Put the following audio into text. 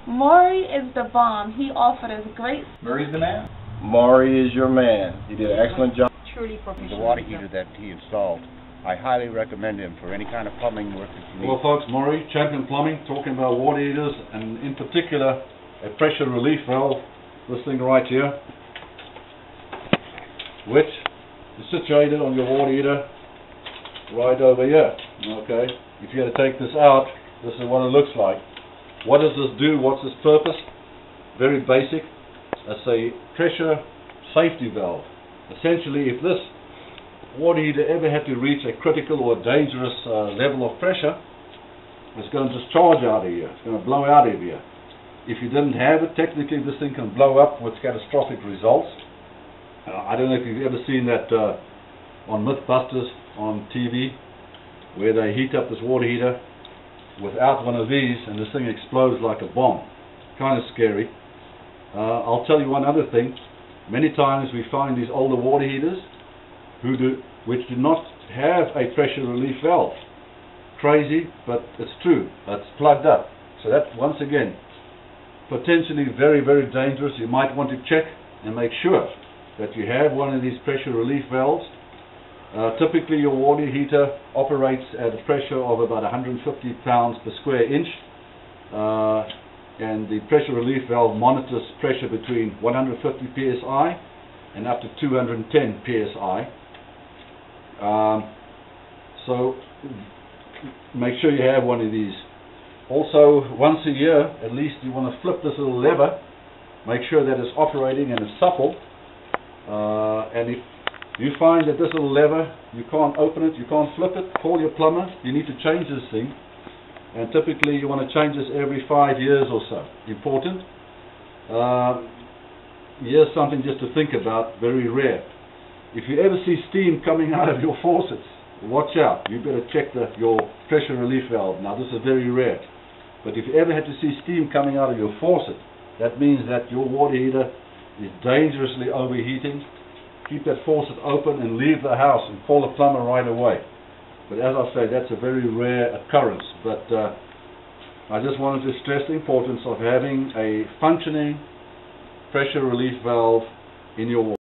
Maury is the bomb. He offered us great... Murray's the man. Maury is your man. He did an excellent job. Truly professional. The water heater that he installed, I highly recommend him for any kind of plumbing work that you need. Well, folks, Maury, Champion Plumbing, talking about water heaters, and in particular, a pressure relief valve, this thing right here, which is situated on your water heater right over here. Okay, if you had to take this out, this is what it looks like. What does this do? What's its purpose? Very basic. It's a pressure safety valve. Essentially, if this water heater ever had to reach a critical or dangerous level of pressure, it's going to discharge out of here. It's going to blow out of here. If you didn't have it, technically this thing can blow up with catastrophic results. I don't know if you've ever seen that on Mythbusters on TV, where they heat up this water heater without one of these and this thing explodes like a bomb. Kind of scary. I'll tell you one other thing. Many times we find these older water heaters which do not have a pressure relief valve. Crazy, but it's true. It's plugged up. So that, once again, potentially very, very dangerous. You might want to check and make sure that you have one of these pressure relief valves. Typically your water heater operates at a pressure of about 150 pounds per square inch, and the pressure relief valve monitors pressure between 150 psi and up to 210 psi. So make sure you have one of these. Also, once a year at least, you want to flip this little lever, make sure that it's operating and it's supple, and if you find that this little lever, you can't open it, you can't flip it, call your plumber. You need to change this thing, and typically you want to change this every 5 years or so. Important. Here's something just to think about, very rare. If you ever see steam coming out of your faucets, watch out. You better check your pressure relief valve. Now this is very rare, but if you ever had to see steam coming out of your faucet, that means that your water heater is dangerously overheating. Keep that faucet open and leave the house and call a plumber right away. But as I say, that's a very rare occurrence. But I just wanted to stress the importance of having a functioning pressure relief valve in your water.